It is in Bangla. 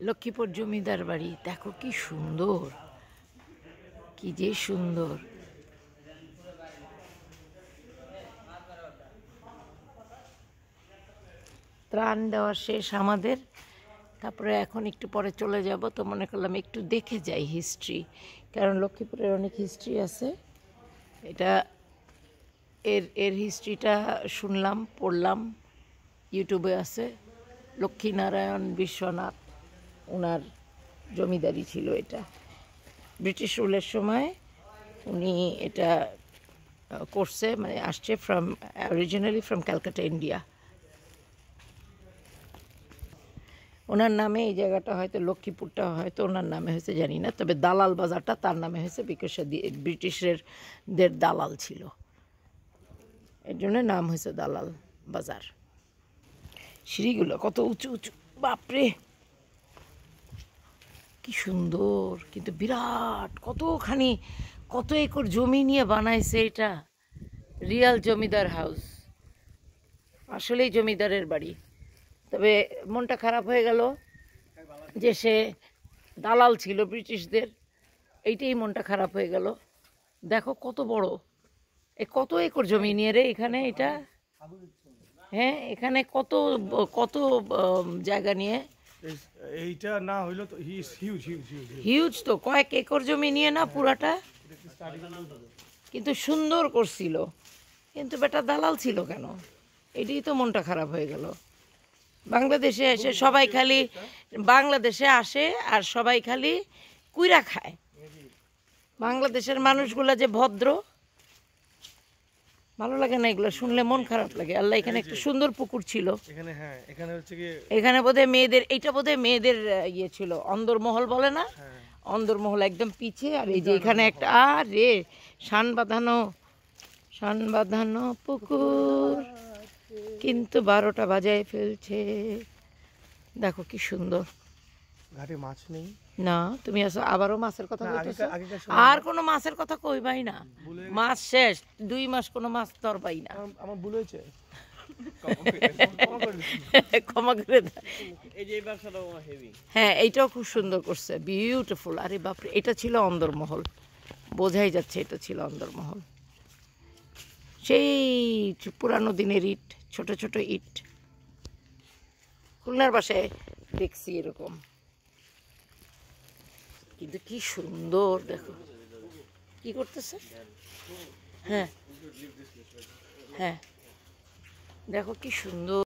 লক্ষ্মীপুর জমিদার বাড়ি দেখো কি সুন্দর, কি যে সুন্দর। ত্রাণ দেওয়া শেষ আমাদের, তারপরে এখন একটু পরে চলে যাব। তো মনে করলাম একটু দেখে যাই হিস্ট্রি, কারণ লক্ষ্মীপুরের অনেক হিস্ট্রি আছে। এটা এর হিস্ট্রিটা শুনলাম, পড়লাম, ইউটিউবে আছে। লক্ষ্মীনারায়ণ বিশ্বনাথ ওনার জমিদারি ছিল এটা। ব্রিটিশ রুলের সময় উনি এটা করছে, মানে আসছে অরিজিনালি ফ্রম ক্যালকাটা, ইন্ডিয়া। ওনার নামে এই জায়গাটা হয়তো, লক্ষ্মীপুরটা হয়তো ওনার নামে হয়েছে জানি না, তবে দালাল বাজারটা তার নামে হয়েছে, বিকজ ব্রিটিশদের দালাল ছিল, এর জন্য নাম হয়েছে দালাল বাজার। সিঁড়িগুলো কত উঁচু উঁচু, বাপরে কি সুন্দর, কিন্তু বিরাট, কতখানি, কত একর জমি নিয়ে বানাইছে এটা। রিয়াল জমিদার হাউস, আসলেই জমিদারের বাড়ি। তবে মনটা খারাপ হয়ে গেল যে সে দালাল ছিল ব্রিটিশদের, এইটাই মনটা খারাপ হয়ে গেল। দেখো কত বড়, কত একর জমি নিয়ে রে এখানে এটা। হ্যাঁ, এখানে কত কত জায়গা নিয়ে, এইটা না হইলো তো হিউজ তো, কয়েক একর জমি নিয়ে না পুরাটা, কিন্তু সুন্দর করছিল। কিন্তু বেটা দালাল ছিল কেন, এটাই তো মনটা খারাপ হয়ে গেল। বাংলাদেশে এসে সবাই খালি, বাংলাদেশে আসে আর সবাই খালি কুইরা খায়। বাংলাদেশের মানুষগুলা যে ভদ্র, ভালো লাগে না এগুলো শুনলে, মন খারাপ লাগে। আল্লাহ, এখানে একটা সুন্দর পুকুর ছিল, এখানে, হ্যাঁ এখানে হচ্ছে কি, এখানে বোধহয় মেয়েদের, এইটা বোধহয় মেয়েদের ইয়ে ছিল, অন্দরমহল বলে না, অন্দরমহল একদম পিছে। আর এই যে এখানে একটা, আর রে শান বাঁধানো পুকুর, কিন্তু 12টা বাজায় ফেলছে। দেখো কি সুন্দর। ঘাটে মাছ নেই না, তুমি আসো আবারও মাছের কথা কইতেছো, আর কোনো মাছের কথা কইবাই না, মাছ শেষ, 2 মাস কোনো মাছ ধরবাই না। আমার ভুল হয়েছে, ক্ষমা করে দাও। হ্যাঁ, এইটাও খুব সুন্দর করছে, বিউটিফুল। আরে বাপরে, এটা ছিল অন্দরমহল, বোঝাই যাচ্ছে এটা ছিল অন্দরমহল। সেই পুরানো দিনের ইট, ছোট ছোট ইট, খুলনার বাসায় দেখছি এরকম। কিন্তু কি সুন্দর, দেখো কি করতেছে। হ্যাঁ হ্যাঁ, দেখো কি সুন্দর।